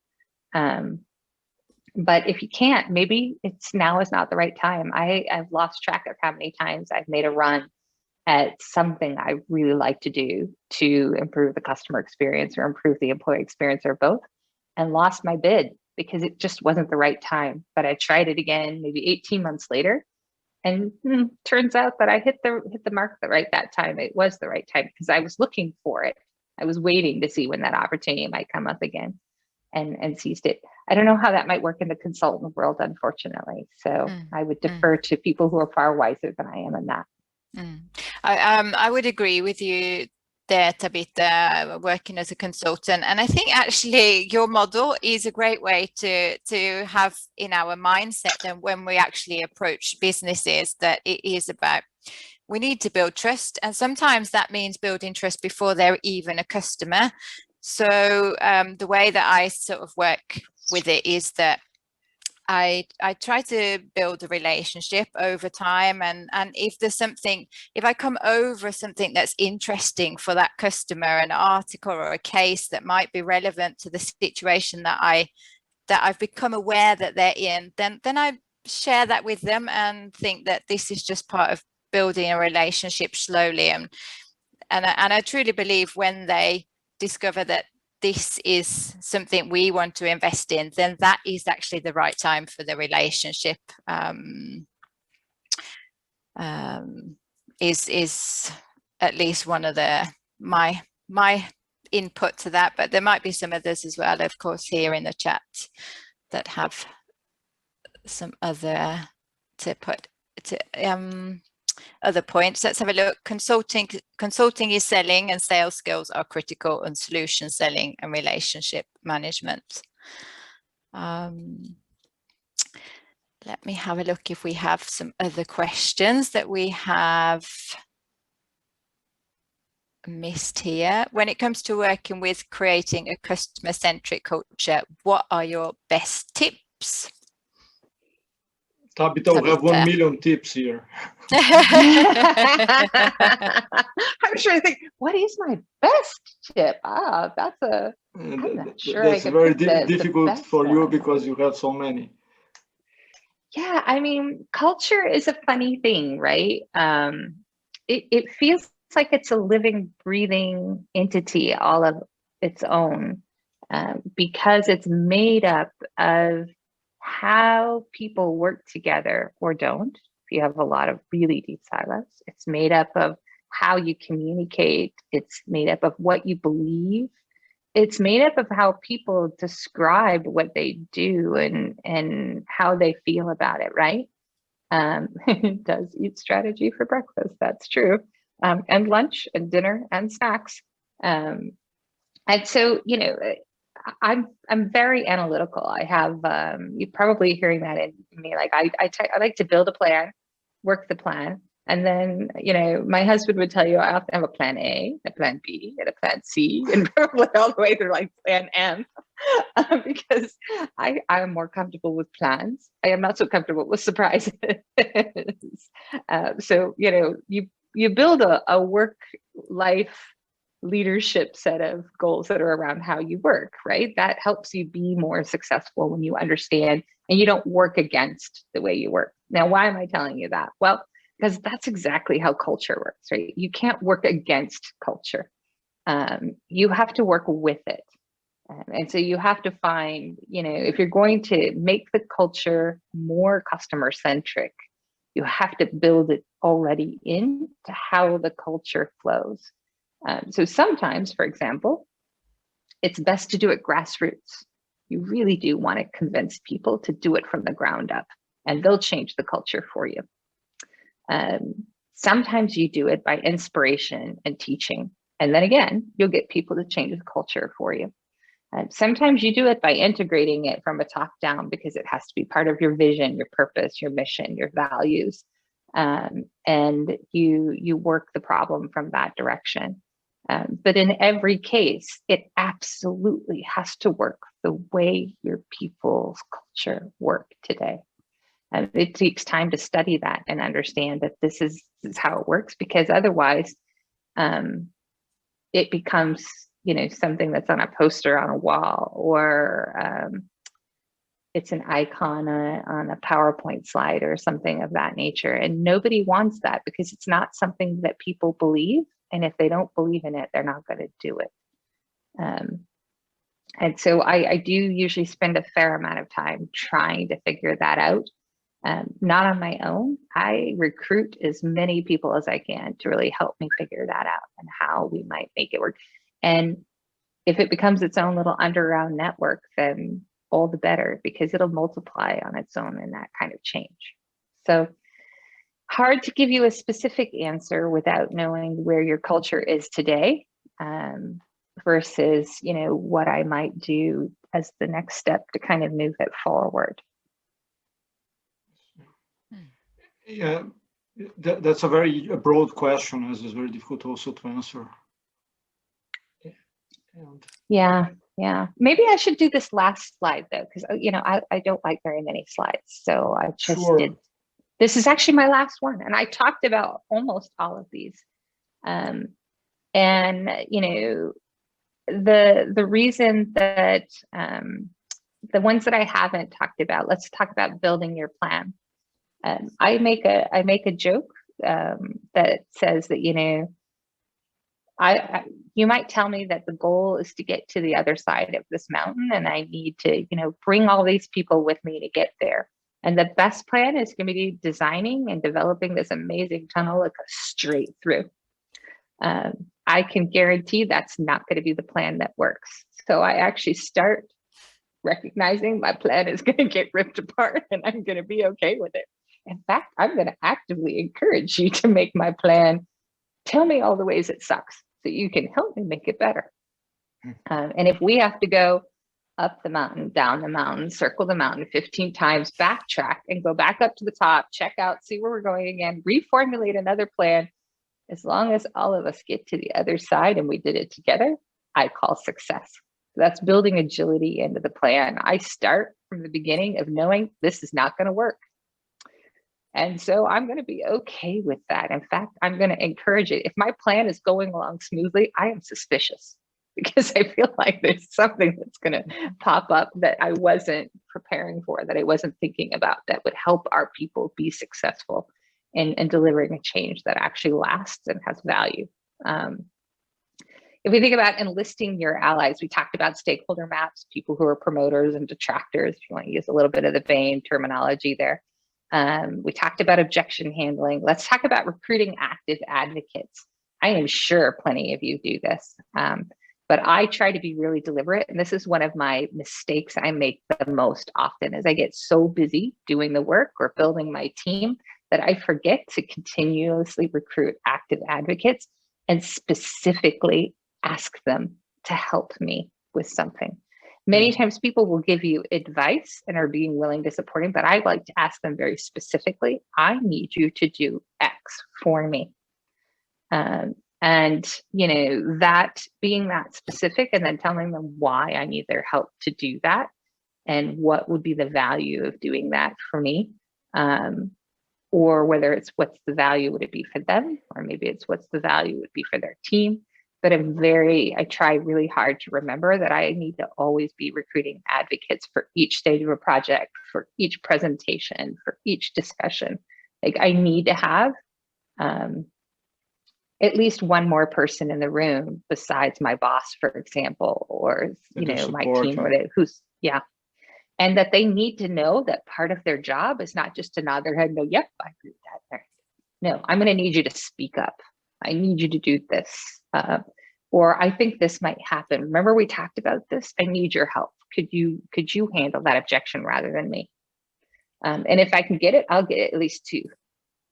But if you can't, maybe now is not the right time. I've lost track of how many times I've made a run at something I really like to do to improve the customer experience or improve the employee experience or both, and lost my bid because it just wasn't the right time. But I tried it again, maybe 18 months later. And turns out that I hit the mark right that time. It was the right time because I was looking for it. I was waiting to see when that opportunity might come up again and seized it. I don't know how that might work in the consultant world, unfortunately. So I would defer to people who are far wiser than I am in that. I would agree with you there, Tabitha, working as a consultant. And I think actually your model is a great way to have in our mindset, and when we actually approach businesses, that it is about, we need to build trust. And sometimes that means building trust before they're even a customer. So the way that I sort of work with it is that I try to build a relationship over time, and if there's something, if I come over something that's interesting for that customer, an article or a case that might be relevant to the situation that I've become aware that they're in, then I share that with them and think that this is just part of building a relationship slowly, and I truly believe when they discover that this is something we want to invest in, then that is actually the right time for the relationship. Is at least one of my input to that, but there might be some others as well, of course, here in the chat that have some other other points. Let's have a look. Consulting is selling, and sales skills are critical, and solution selling and relationship management. Let me have a look if we have some other questions that we have missed here. When it comes to working with creating a customer-centric culture, what are your best tips? Tabitha, we have 1 million tips here. I'm sure I think, what is my best tip? That's a I'm not sure I That's could very pick the difficult best for you one. because you have so many. Yeah, I mean, culture is a funny thing, right? It feels like it's a living, breathing entity all of its own, because it's made up of how people work together or don't. If you have a lot of really deep silos, it's made up of how you communicate. It's made up of what you believe. It's made up of how people describe what they do and how they feel about it, right? It does eat strategy for breakfast, that's true. And lunch and dinner and snacks. And so, you know, I'm very analytical. I have, you're probably hearing that in me. Like I like to build a plan, work the plan. And then, you know, my husband would tell you, I have to have a plan A, a plan B, and a plan C, and probably all the way through like plan M, because I'm more comfortable with plans. I am not so comfortable with surprises. So, you know, you build a work life leadership set of goals that are around how you work, right? That helps you be more successful when you understand and you don't work against the way you work. Now, why am I telling you that? Well, because that's exactly how culture works, right? You can't work against culture. You have to work with it. And so you have to find, you know, if you're going to make the culture more customer centric, you have to build it already into how the culture flows. So sometimes, for example, it's best to do it grassroots. You really do want to convince people to do it from the ground up, and they'll change the culture for you. Sometimes you do it by inspiration and teaching. And then again, you'll get people to change the culture for you. Sometimes you do it by integrating it from a top down because it has to be part of your vision, your purpose, your mission, your values. And you work the problem from that direction. But in every case, it absolutely has to work the way your people's culture work today. And it takes time to study that and understand that this is how it works, because otherwise it becomes, you know, something that's on a poster on a wall, or it's an icon on a PowerPoint slide or something of that nature. And nobody wants that because it's not something that people believe. And if they don't believe in it, they're not going to do it. And so I do usually spend a fair amount of time trying to figure that out. Not on my own. I recruit as many people as I can to really help me figure that out and how we might make it work. And if it becomes its own little underground network, then all the better, because it'll multiply on its own in that kind of change. So hard to give you a specific answer without knowing where your culture is today, versus, you know, what I might do as the next step to kind of move it forward. Yeah, that's a very broad question, as it's very difficult also to answer. Yeah. Maybe I should do this last slide though, because, you know, I don't like very many slides. So I just did. This is actually my last one. And I talked about almost all of these. And, you know, the reason that the ones that I haven't talked about, let's talk about building your plan. I make a joke that says that, you know, you might tell me that the goal is to get to the other side of this mountain, and I need to, you know, bring all these people with me to get there. And the best plan is going to be designing and developing this amazing tunnel that goes straight through. I can guarantee that's not going to be the plan that works. So I actually start recognizing my plan is going to get ripped apart, and I'm going to be okay with it. In fact, I'm going to actively encourage you to make my plan. Tell me all the ways it sucks so you can help me make it better. And if we have to go up the mountain, down the mountain, circle the mountain 15 times, backtrack and go back up to the top, check out, see where we're going again, reformulate another plan, as long as all of us get to the other side and we did it together, I call success. So that's building agility into the plan. I start from the beginning of knowing this is not going to work. And so I'm going to be okay with that. In fact, I'm going to encourage it. If my plan is going along smoothly, I am suspicious. because I feel like there's something that's going to pop up that I wasn't preparing for, that I wasn't thinking about, that would help our people be successful in delivering a change that actually lasts and has value. If we think about enlisting your allies, we talked about stakeholder maps, people who are promoters and detractors, if you want to use a little bit of the Bain terminology there. We talked about objection handling. Let's talk about recruiting active advocates. I am sure plenty of you do this, but I try to be really deliberate. And this is one of my mistakes I make the most often, is I get so busy doing the work or building my team that I forget to continuously recruit active advocates and specifically ask them to help me with something. Many times people will give you advice and are being willing to support him, but I like to ask them very specifically, I need you to do X for me. And, you know, that being that specific and then telling them why I need their help to do that and what would be the value of doing that for me. Or whether it's what's the value would it be for them, or maybe it's what's the value would be for their team. But I try really hard to remember that I need to always be recruiting advocates for each stage of a project, for each presentation, for each discussion. Like I need to have at least one more person in the room besides my boss, for example, or you know, my team or whatever, and that they need to know that part of their job is not just to nod their head and go, yep, I agree with that. No, I'm going to need you to speak up. I need you to do this. Or I think this might happen. Remember we talked about this? I need your help. Could you handle that objection rather than me? And if I can get it, I'll get at least two,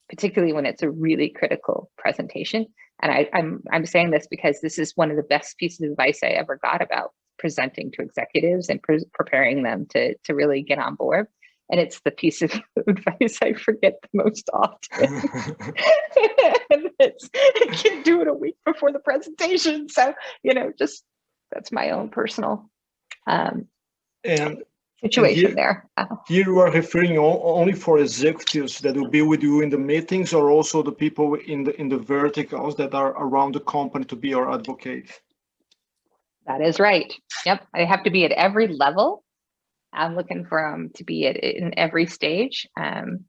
particularly when it's a really critical presentation. And I'm saying this because this is one of the best pieces of advice I ever got about presenting to executives and preparing them to really get on board. And it's the piece of advice I forget the most often. And I can't do it a week before the presentation. So, you know, just that's my own personal situation there. Here you are referring only for executives that will be with you in the meetings, or also the people in the verticals that are around the company to be your advocate? That is right. Yep. I have to be at every level. I'm looking for them to be in every stage. I'll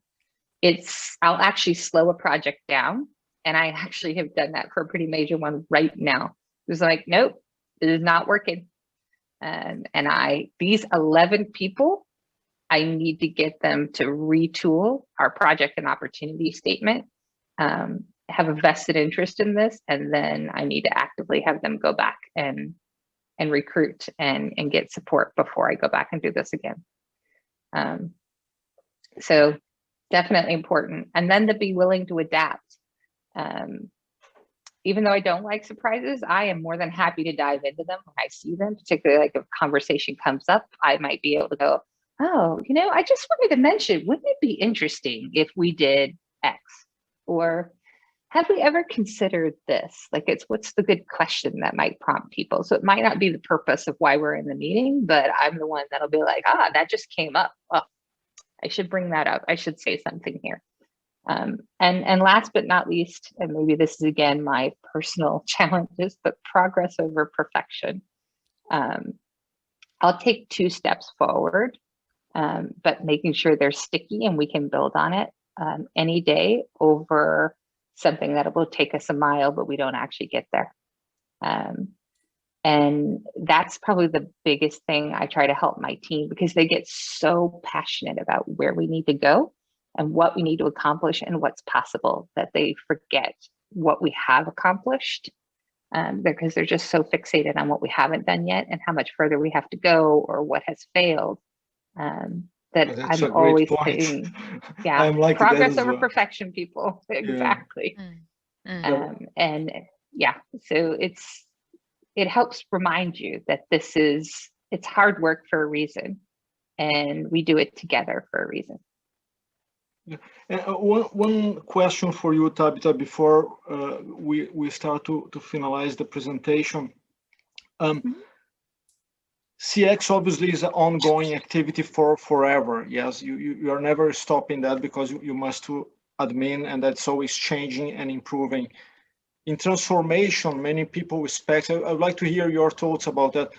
actually slow a project down. And I actually have done that for a pretty major one right now. It was like, nope, it is not working. And these 11 people, I need to get them to retool our project and opportunity statement, have a vested interest in this. And then I need to actively have them go back and recruit and get support before I go back and do this again. So definitely important. And then to be willing to adapt. Even though I don't like surprises, I am more than happy to dive into them when I see them, particularly like if a conversation comes up, I might be able to go, oh, you know, I just wanted to mention, wouldn't it be interesting if we did X? Or have we ever considered this? Like what's the good question that might prompt people? So it might not be the purpose of why we're in the meeting, but I'm the one that'll be like, that just came up. Oh, I should bring that up. I should say something here. And last but not least, and maybe this is again my personal challenges, but progress over perfection. I'll take 2 steps forward, but making sure they're sticky and we can build on it any day over something that will take us a mile, but we don't actually get there. And that's probably the biggest thing I try to help my team, because they get so passionate about where we need to go and what we need to accomplish and what's possible that they forget what we have accomplished, because they're just so fixated on what we haven't done yet and how much further we have to go or what has failed. That I'm always saying, like progress over perfection, people. Exactly. And so it helps remind you that it's hard work for a reason, and we do it together for a reason. Yeah. And one question for you, Tabitha, before we start to finalize the presentation. CX obviously is an ongoing activity for forever. Yes, you are never stopping that, because you must do admin, and that's always changing and improving. in transformation, many people expect. I would like to hear your thoughts about that.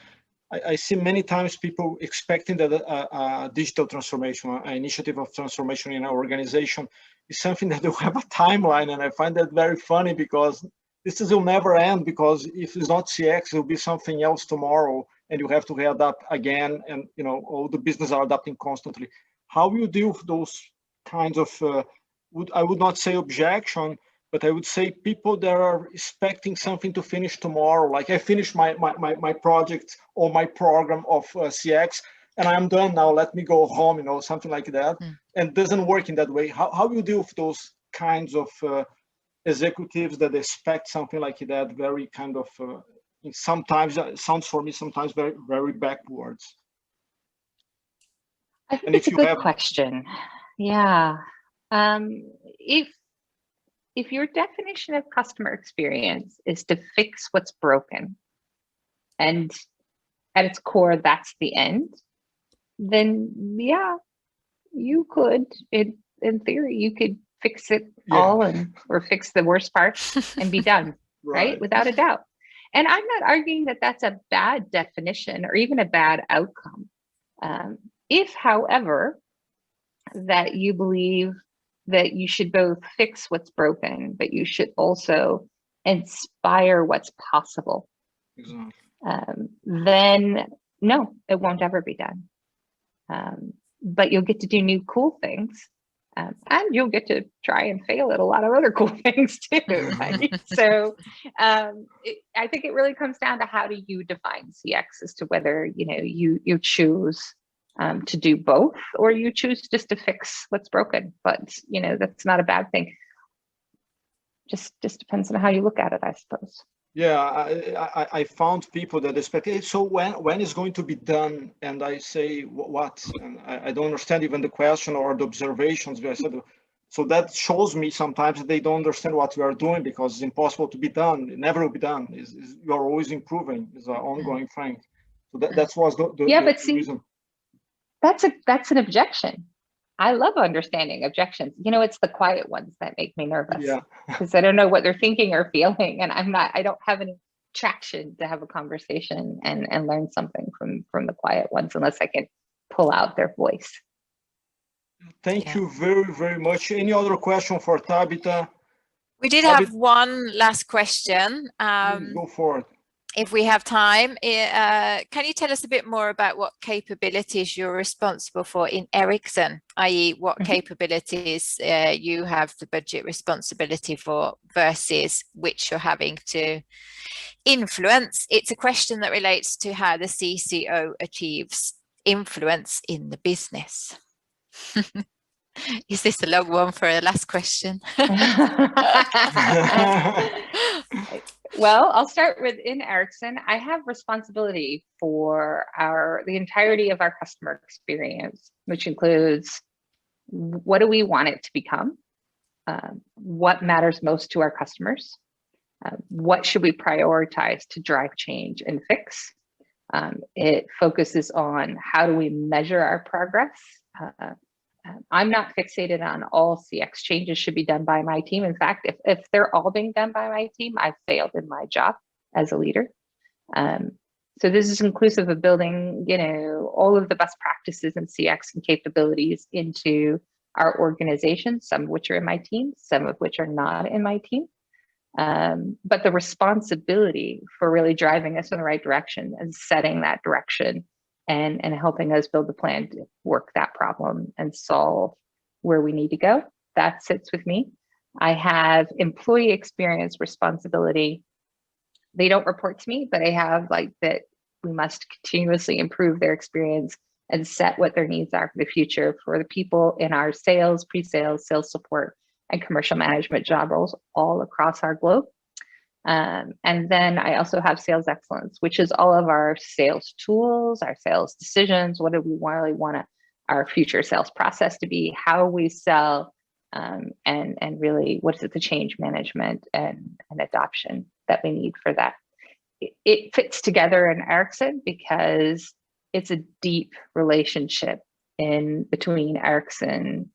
I see many times people expecting that a digital transformation, an initiative of transformation in our organization is something that will have a timeline. And I find that very funny because this will never end, because if it's not CX, it will be something else tomorrow and you have to readapt again. And, you know, all the business are adapting constantly. How you deal with those kinds of, I would not say objection, but I would say people that are expecting something to finish tomorrow. Like I finished my project or my program of CX and I'm done now, let me go home, you know, something like that. And it doesn't work in that way. How do you deal with those kinds of executives that expect something like that, very kind of, sometimes it sounds for me, sometimes very, very backwards? I think it's a good question. Yeah. If your definition of customer experience is to fix what's broken, and at its core, that's the end, then yeah, you could, in theory, you could fix it all or fix the worst part and be done, right? Without a doubt. And I'm not arguing that that's a bad definition or even a bad outcome. If, however, that you believe that you should both fix what's broken, but you should also inspire what's possible, then no, it won't ever be done. But you'll get to do new cool things, and you'll get to try and fail at a lot of other cool things too, right? So I think it really comes down to how do you define CX as to whether, you know, you choose to do both, or you choose just to fix what's broken. But, you know, that's not a bad thing. Just depends on how you look at it, I suppose. Yeah, I found people that expect, hey, so when is going to be done? And I say, what? And I don't understand even the question or the observations. I said, so that shows me sometimes that they don't understand what we are doing, because it's impossible to be done. It never will be done. You are always improving. It's an ongoing thing. So that was the reason. That's an objection. I love understanding objections. You know, it's the quiet ones that make me nervous, because I don't know what they're thinking or feeling, and I don't have any traction to have a conversation and learn something from the quiet ones unless I can pull out their voice. Thank you very, very much. Any other question for Tabitha? We did have one last question. Go for it. If we have time, can you tell us a bit more about what capabilities you're responsible for in Ericsson, i.e. what capabilities you have the budget responsibility for versus which you're having to influence? It's a question that relates to how the CCO achieves influence in the business. Is this a long one for a last question? Well, I'll start with in Ericsson. I have responsibility for the entirety of our customer experience, which includes what do we want it to become, what matters most to our customers, what should we prioritize to drive change and fix. It focuses on how do we measure our progress. I'm not fixated on all CX changes should be done by my team. In fact, if they're all being done by my team, I've failed in my job as a leader. So this is inclusive of building, you know, all of the best practices in CX and capabilities into our organization, some of which are in my team, some of which are not in my team. But the responsibility for really driving us in the right direction and setting that direction and helping us build a plan to work that problem and solve where we need to go, that sits with me. I have employee experience responsibility. They don't report to me, but I have like that we must continuously improve their experience and set what their needs are for the future for the people in our sales, pre-sales, sales support, and commercial management job roles all across our globe. And then I also have sales excellence, which is all of our sales tools, our sales decisions. What do we really want our future sales process to be? How we sell, and really what is it, the change management and adoption that we need for that. It fits together in Ericsson because it's a deep relationship in between Ericsson's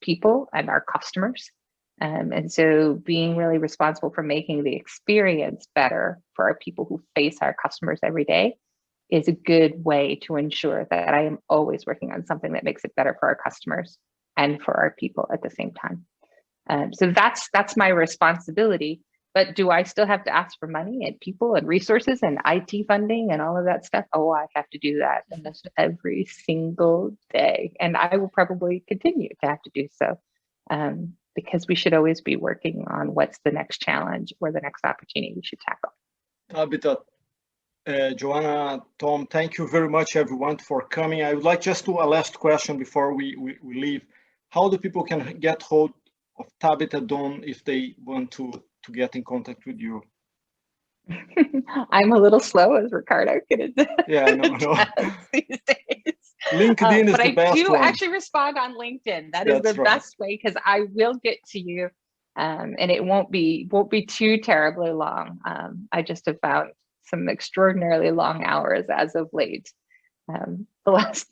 people and our customers. And so being really responsible for making the experience better for our people who face our customers every day is a good way to ensure that I am always working on something that makes it better for our customers and for our people at the same time. So that's my responsibility. But do I still have to ask for money and people and resources and IT funding and all of that stuff? Oh, I have to do that almost every single day. And I will probably continue to have to do so, because we should always be working on what's the next challenge or the next opportunity we should tackle. Tabitha, Joanna, Tom, thank you very much, everyone, for coming. I would like just to a last question before we leave. How do people can get hold of Tabitha Dunn if they want to get in contact with you? I'm a little slow, as Ricardo can attest. Yeah, I know. These days. LinkedIn is the best one. But I do actually respond on LinkedIn. That is the best way, because I will get to you, and it won't be too terribly long. I just have found some extraordinarily long hours as of late, the last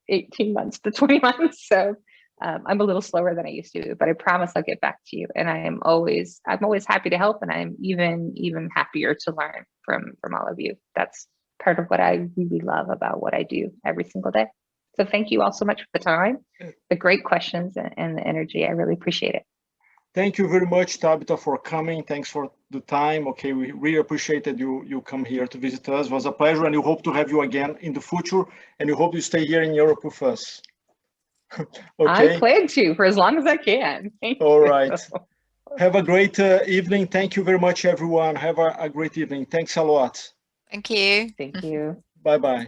18 months to 20 months. So I'm a little slower than I used to, but I promise I'll get back to you. And I'm always happy to help, and I'm even happier to learn from all of you. That's part of what I really love about what I do every single day. So thank you all so much for the time, the great questions, and the energy. I really appreciate it. Thank you very much, Tabitha, for coming. Thanks for the time. Okay, we really appreciated you come here to visit us. It was a pleasure, and we hope to have you again in the future, and we hope you stay here in Europe with us. Okay. I plan to for as long as I can. All right. Have a great evening. Thank you very much, everyone. Have a great evening. Thanks a lot. Thank you. Thank you. Bye-bye.